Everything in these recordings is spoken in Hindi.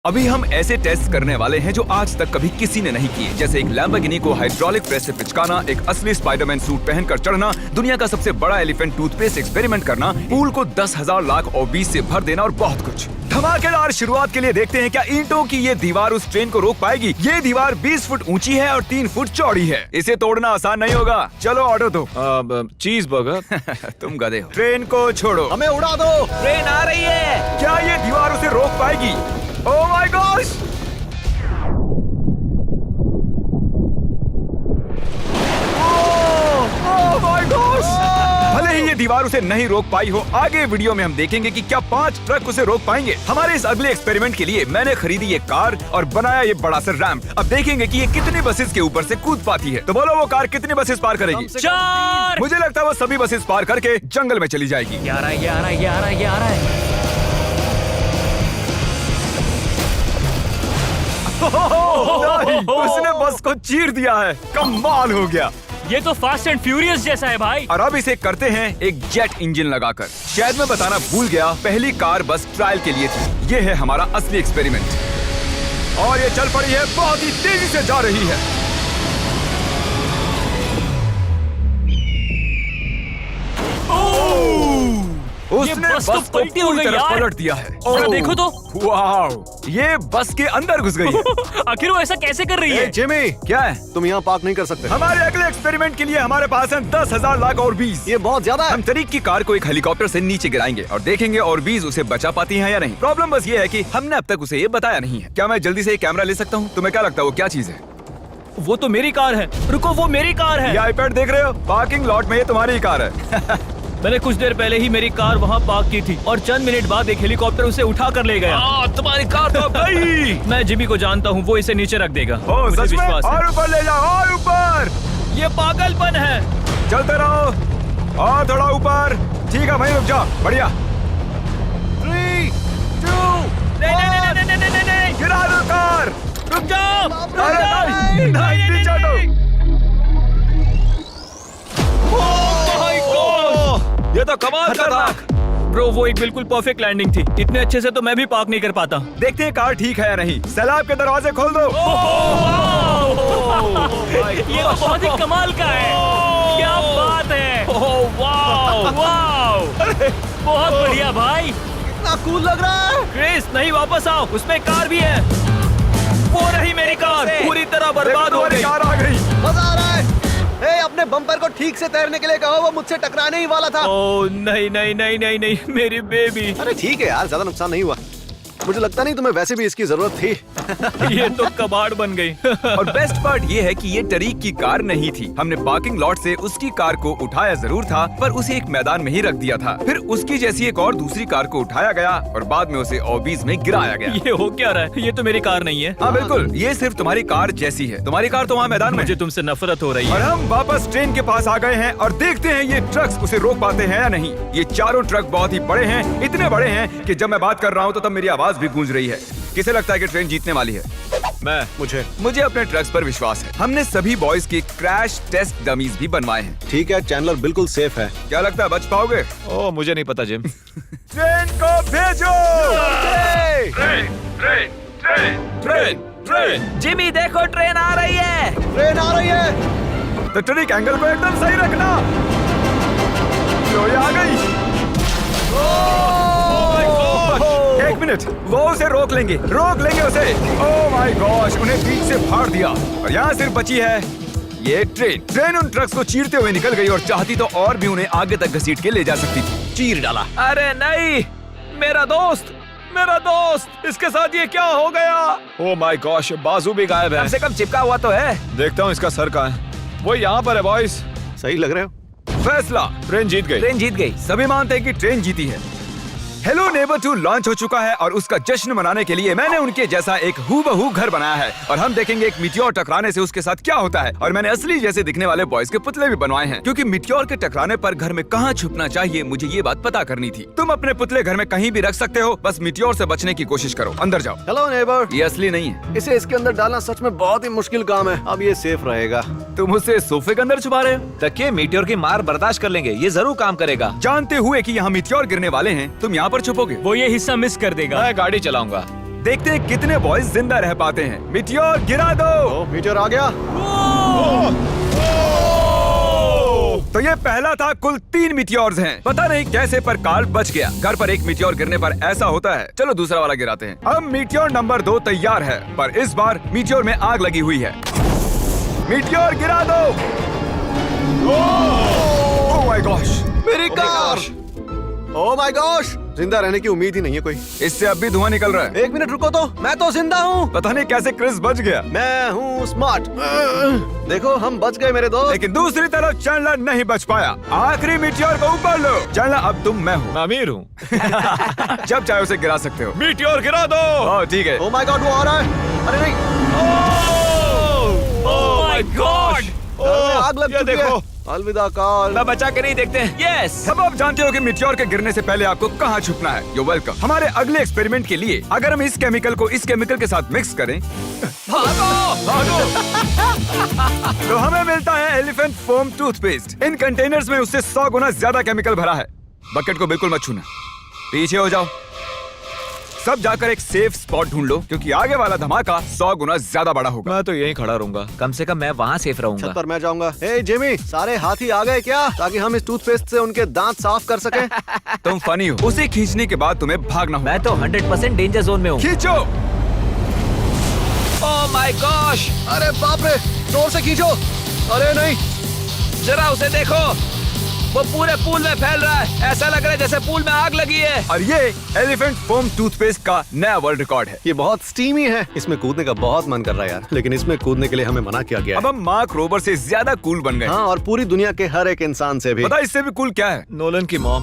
अभी हम ऐसे टेस्ट करने वाले हैं जो आज तक कभी किसी ने नहीं किए, जैसे एक लैम्बोर्गिनी को हाइड्रोलिक प्रेस से पिचकाना, एक असली स्पाइडरमैन सूट पहनकर चढ़ना, दुनिया का सबसे बड़ा एलिफेंट टूथपेस्ट एक्सपेरिमेंट करना, पूल को 10,000 लाख ओबीज से भर देना और बहुत कुछ। धमाकेदार शुरुआत के लिए देखते हैं क्या ईंटों की ये दीवार उस ट्रेन को रोक पाएगी। ये दीवार 20 फुट ऊंची है और 3 फुट चौड़ी है। इसे तोड़ना आसान नहीं होगा। चलो ऑर्डर दो। चीज बर्गर। तुम गधे हो। ट्रेन को छोड़ो, हमें उड़ा दो। ट्रेन आ रही है। क्या ये दीवार उसे रोक पाएगी? ओह my gosh! Oh my gosh! भले ही ये दीवार उसे नहीं रोक पाई हो, आगे वीडियो में हम देखेंगे कि क्या 5 ट्रक उसे रोक पाएंगे। हमारे इस अगले एक्सपेरिमेंट के लिए मैंने खरीदी ये कार और बनाया ये बड़ा सा रैंप। अब देखेंगे कि ये कितनी बसेस के ऊपर से कूद पाती है। तो बोलो वो कार कितनी बसेस पार करेगी? 4। मुझे लगता है वो सभी बसेस पार करके जंगल में चली जाएगी। 11। नहीं, उसने बस को चीर दिया है। कमाल हो गया। ये तो फास्ट एंड फ्यूरियस जैसा है भाई। और अब इसे करते हैं एक जेट इंजन लगाकर। शायद मैं बताना भूल गया, पहली कार बस ट्रायल के लिए थी। ये है हमारा असली एक्सपेरिमेंट और ये चल पड़ी है, बहुत ही तेजी से जा रही है। उसने बस तो बस को पलटी हो पूरी गई तरह यार। पलट दिया है। जरा देखो तो। वाह, ये बस के अंदर घुस गई है। आखिर वो ऐसा कैसे कर रही है? जिमी, क्या है? तुम यहाँ पार्क नहीं कर सकते। हमारे अगले एक्सपेरिमेंट के लिए हमारे पास है 10,000 लाख और 20। ये बहुत ज्यादा है। हम तरीक की कार को एक हेलीकॉप्टर से नीचे गिराएंगे और देखेंगे और 20 उसे बचा पाती हैं या नहीं। प्रॉब्लम बस ये है कि हमने अब तक उसे ये बताया नहीं है। क्या मैं जल्दी से ये कैमरा ले सकता हूँ? तुम्हें क्या लगता है वो क्या चीज है? वो तो मेरी कार है। रुको, वो मेरी कार है। ये आईपैड देख रहे हो? पार्किंग लॉट में ये तुम्हारी कार है। मैंने कुछ देर पहले ही मेरी कार वहाँ पार्क की थी और चंद मिनट बाद एक हेलीकॉप्टर उसे उठा कर ले गया। तुम्हारी कार तो गई। मैं जिमी को जानता हूँ, वो इसे नीचे रख देगा। ओ मुझे सच में? विश्वास है। और ऊपर ले जाओ, और ऊपर। ये पागलपन है। चलते रहो और थोड़ा ऊपर। ठीक है भाई, रुक जाओ। बढ़िया। 3, 2, नहीं, गिरा दो कार। रुक जाओ। अरे नहीं, पीछे हटो। ये तो कमाल का था। ब्रो, वो एक बिल्कुल परफेक्ट लैंडिंग थी। इतने अच्छे से तो मैं भी पार्क नहीं कर पाता। देखते हैं कार ठीक है या नहीं। सैलाब के दरवाजे खोल दो। ये तो बहुत ही कमाल का है। क्या बात है। वाव, बहुत बढ़िया भाई। इतना कूल लग रहा है। क्रिस, नहीं, वापस आओ, उसमें कार भी है। वो रही मेरी कार, पूरी तरह बर्बाद हो गई। कार आ गई। मजा आ रहा है। ए, अपने बम्पर को ठीक से तैरने के लिए कहो, वो मुझसे टकराने ही वाला था। ओह नहीं नहीं नहीं नहीं नहीं, मेरी बेबी। अरे ठीक है यार, ज्यादा नुकसान नहीं हुआ। मुझे लगता नहीं तुम्हें वैसे भी इसकी जरूरत थी। ये तो कबाड़ बन गई। और बेस्ट पार्ट ये है कि ये टरीक की कार नहीं थी। हमने पार्किंग लॉट से उसकी कार को उठाया जरूर था, पर उसे एक मैदान में ही रख दिया था। फिर उसकी जैसी एक और दूसरी कार को उठाया गया और बाद में उसे ओबीज में गिराया गया। ये हो क्या रहा है? ये तो मेरी कार नहीं है। हाँ बिल्कुल, ये सिर्फ तुम्हारी कार जैसी है। तुम्हारी कार तो वहाँ मैदान में। मुझे तुमसे नफरत हो रही और है। हम वापस ट्रेन के पास आ गए हैं और देखते हैं ये ट्रक्स उसे रोक पाते हैं या नहीं। ये चारों ट्रक बहुत ही बड़े हैं, इतने बड़े हैं कि जब मैं बात कर रहा हूँ तो तब मेरी आवाज भी गूंज रही है। किसे लगता है कि ट्रेन जीतने वाली है? मुझे अपने ट्रक्स पर विश्वास है। हमने सभी बॉयज के क्रैश टेस्ट डमीज भी बनवाए हैं। ठीक है, चैंडलर बिल्कुल सेफ है। क्या लगता है बच पाओगे? ओह, मुझे नहीं पता जिम। ट्रेन को भेजो। ट्रेन। जिमी देखो, ट्रेन आ रही है। ट्रेन आ रही है। तो ट्रिक एंगल को एकदम सही रखना। लो, ये आ गई। एक मिनट, वो उसे रोक लेंगे उसे। ओह माय गॉश, उन्हें बीच से फाड़ दिया और यहाँ सिर्फ बची है ये ट्रेन उन ट्रक्स को चीरते हुए निकल गई और चाहती तो और भी उन्हें आगे तक घसीट के ले जा सकती थी। चीर डाला। अरे नहीं, मेरा दोस्त, इसके साथ ये क्या हो गया? ओह माय गॉश, बाजू भी गायब है। कम से कम चिपका हुआ तो है। देखता हूँ इसका सर कहाँ है। वो यहाँ पर है बॉयज। सही लग रहे हो। फैसला, ट्रेन जीत गई। सभी मानते हैं कि ट्रेन जीती है। हेलो नेबर 2 लॉन्च हो चुका है और उसका जश्न मनाने के लिए मैंने उनके जैसा एक हूबहू घर बनाया है और हम देखेंगे एक मिट्योर टकराने से उसके साथ क्या होता है। और मैंने असली जैसे दिखने वाले बॉयज के पुतले भी बनवाए हैं, क्योंकि मिट्योर के टकराने पर घर में कहाँ छुपना चाहिए मुझे ये बात पता करनी थी। तुम अपने पुतले घर में कहीं भी रख सकते हो, बस मिट्योर से बचने की कोशिश करो। अंदर जाओ। Hello neighbour. ये असली नहीं है। इसे इसके अंदर डालना सच में बहुत ही मुश्किल काम है। अब ये सेफ रहेगा। तुम उसे सोफे के अंदर छुपा रहे हो? तकिए मीटियोर की मार बर्दाश्त कर लेंगे, ये जरूर काम करेगा। जानते हुए कि यहाँ मिट्योर गिरने वाले हैं, तुम यहाँ पर छुपोगे? वो ये हिस्सा मिस कर देगा। मैं गाड़ी चलाऊंगा। देखते हैं कितने बॉयज जिंदा रह पाते हैं। मीटियोर गिरा दो। ओ मीटियोर आ गया। तो ये पहला था, कुल 3 मीटियोर्स हैं। पता नहीं कैसे पर कार्ल बच गया। घर पर एक मीटियोर गिरने पर ऐसा होता है। चलो दूसरा वाला गिराते हैं। अब मीटियोर नंबर 2 तैयार है, पर इस बार मीटियोर में आग लगी हुई है। मीटियोर गिरा दो। ओह माय गॉश, मेरी कार। ओ माय गॉश, जिंदा रहने की उम्मीद ही नहीं है कोई। इससे अब भी धुआं निकल रहा है। 1 मिनट रुको तो, मैं तो जिंदा हूँ। पता नहीं कैसे क्रिस बच गया, मैं हूँ स्मार्ट। देखो हम बच गए मेरे दोस्त। लेकिन दूसरी तरफ चैंडलर नहीं बच पाया। आखिरी मीटियोर को ऊपर लो। चैंडलर अब तुम मैं हूँ। मैं अमीर हूँ। जब चाहे उसे गिरा सकते हो। मीटियोर गिरा दो। ओह ठीक है। ओ माय गॉड, वो आ रहा है। अरे नहीं, ओह माय गॉड। आग लग ये चुकी देखो। है। अलविदा कार्ल। मैं बचा के नहीं देखते हैं। यस। अब आप जानते हो कि मीटियोर के गिरने से पहले आपको कहाँ छुपना है। You welcome. हमारे अगले एक्सपेरिमेंट के लिए अगर हम इस केमिकल को इस केमिकल के साथ मिक्स करें तो हमें मिलता है एलिफेंट फोम टूथपेस्ट। इन कंटेनर्स में उससे 100 गुना ज्यादा केमिकल भरा है। बकेट को बिल्कुल मत छूना, पीछे हो जाओ। सब जाकर एक सेफ स्पॉट ढूंढ लो, क्योंकि आगे वाला धमाका 100 गुना ज्यादा बड़ा होगा। मैं तो यहीं खड़ा रहूंगा। कम से कम मैं वहाँ सेफ रहूंगा। छत पर मैं जाऊंगा। हे जिमी, सारे हाथी आ गए क्या, ताकि हम इस टूथपेस्ट से उनके दांत साफ कर सकें? तुम फनी हो। उसे खींचने के बाद तुम्हें भागना होगा। मैं तो 100% डेंजर जोन में हूँ। खींचो। ओह माय गॉश, अरे बाप रे, जोर से खींचो। अरे नहीं, जरा उसे देखो, वो पूरे पूल में फैल रहा है। ऐसा लग रहा है जैसे पूल में आग लगी है। और ये एलिफेंट फोम टूथपेस्ट का नया वर्ल्ड रिकॉर्ड है। ये बहुत स्टीमी है। इसमें कूदने का बहुत मन कर रहा है यार, लेकिन इसमें कूदने के लिए हमें मना किया गया अब है। हम मार्क रोबर से ज्यादा कूल बन गए। हाँ, और पूरी दुनिया के हर एक इंसान से भी। पता है इससे भी कूल क्या है? नोलन की मॉम।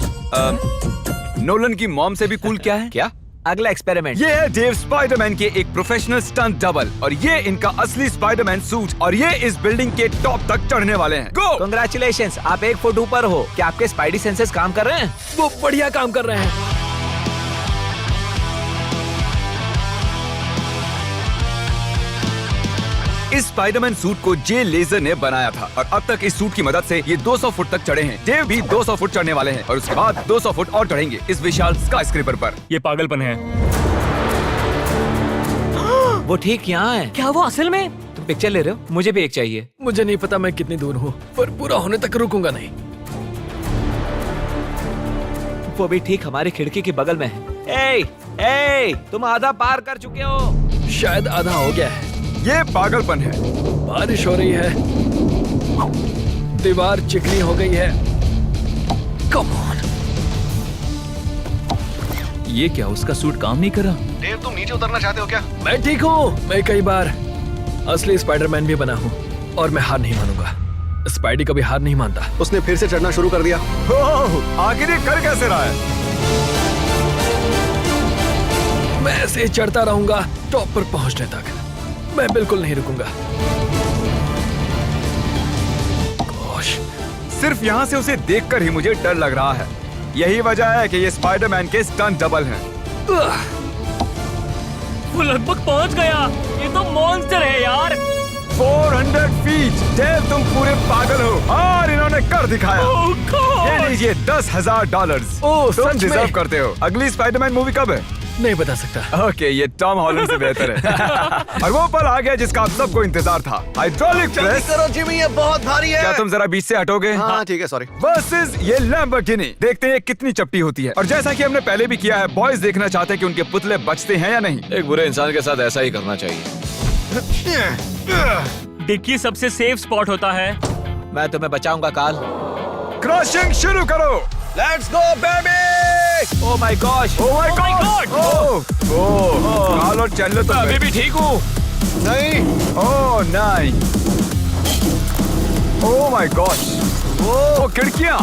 नोलन की मॉम से भी कूल क्या है? क्या? अगला एक्सपेरिमेंट। ये है डेव स्पाइडरमैन के एक प्रोफेशनल स्टंट डबल, और ये इनका असली स्पाइडरमैन सूट, और ये इस बिल्डिंग के टॉप तक चढ़ने वाले हैं। गो! कांग्रेचुलेशंस, आप 1 फुट ऊपर हो। क्या आपके स्पाइडी सेंसेस काम कर रहे हैं? वो बढ़िया काम कर रहे हैं। इस स्पाइडरमैन सूट को जे लेजर ने बनाया था, और अब तक इस सूट की मदद से ये 200 फुट तक चढ़े हैं। डेव भी 200 फुट चढ़ने वाले हैं, और उसके बाद 200 फुट और चढ़ेंगे इस विशाल स्काईस्क्रेपर पर। ये पागलपन है। वो ठीक यहाँ है। क्या वो असल में? तुम पिक्चर ले रहे हो? मुझे भी एक चाहिए। मुझे नहीं पता मैं कितनी दूर हूँ, पर पूरा होने तक रुकूंगा नहीं। वो भी ठीक हमारी खिड़की के बगल में है। ए, तुम आधा पार कर चुके हो। शायद आधा हो गया है। ये पागलपन है। बारिश हो रही है, दीवार चिकनी हो गई है। Come on. ये क्या, उसका सूट काम नहीं कर रहा? डेव, तुम नीचे उतरना चाहते हो क्या? मैं ठीक हूँ। मैं कई बार असली स्पाइडरमैन भी बना हूँ, और मैं हार नहीं मानूंगा। स्पाइडी कभी हार नहीं मानता। उसने फिर से चढ़ना शुरू कर दिया। ओह, आखिर ये कर कैसे रहा है? मैं ऐसे ही चढ़ता रहूंगा टॉप पर पहुंचने तक। मैं बिल्कुल नहीं रुकूंगा। गोश, सिर्फ यहाँ से उसे देखकर ही मुझे डर लग रहा है। यही वजह है कि ये स्पाइडरमैन के स्टंट डबल हैं। वो लगभग पहुंच गया। ये तो मॉन्स्टर है यार। 400 फीट। डेव, तुम पूरे पागल हो, और इन्होंने कर दिखाया। ओह गॉड। ये लीजिए $10,000। ओह, तुम सच में? डिजर्व करते हो। अगली स्पाइडरमैन मूवी कब है? नहीं बता सकता। ओके, ये टॉम हॉलैंड से बेहतर है। और वो पल आ गया जिसका आप सबको इंतजार था। हाइड्रोलिक जल्दी प्रेस। करो जिमी, ये बहुत भारी है। क्या तुम जरा बीच से हटोगे? हाँ ठीक है, सॉरी। वर्सेस ये लैम्बोर्गिनी। देखते हैं ये कितनी चपटी होती है। और जैसा कि हमने पहले भी किया है, बॉयज देखना चाहते हैं कि उनके पुतले बचते हैं या नहीं। एक बुरे इंसान के साथ ऐसा ही करना चाहिए। डिक्की सबसे सेफ स्पॉट होता है। मैं तुम्हें बचाऊंगा काल। क्रशिंग शुरू करो। Let's go baby. Oh my gosh. Oh my Oh my God. God! ओह, काल और चैंडलर तो मैं भी ठीक हूँ। नहीं, ओह नहीं। ओह माय गॉश। ओह, खिड़कियां।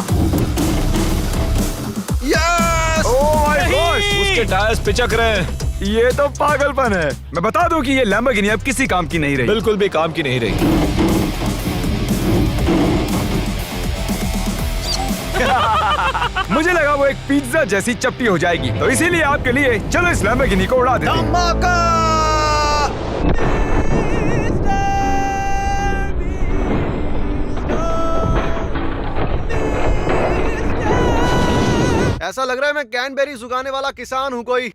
यस। Oh my gosh. उसके टायर्स पिचक रहे हैं। ये तो पागलपन है। मैं बता दूं कि ये लैम्बोर्गिनी अब किसी काम की नहीं रही। बिल्कुल भी काम की नहीं रही। मुझे लगा वो एक पिज्जा जैसी चपटी हो जाएगी, तो इसीलिए आपके लिए चलो इस लैम्बोर्गिनी को उड़ा देते हैं। धमाका। ऐसा लग रहा है मैं कैनबेरी उगाने वाला किसान हूँ कोई।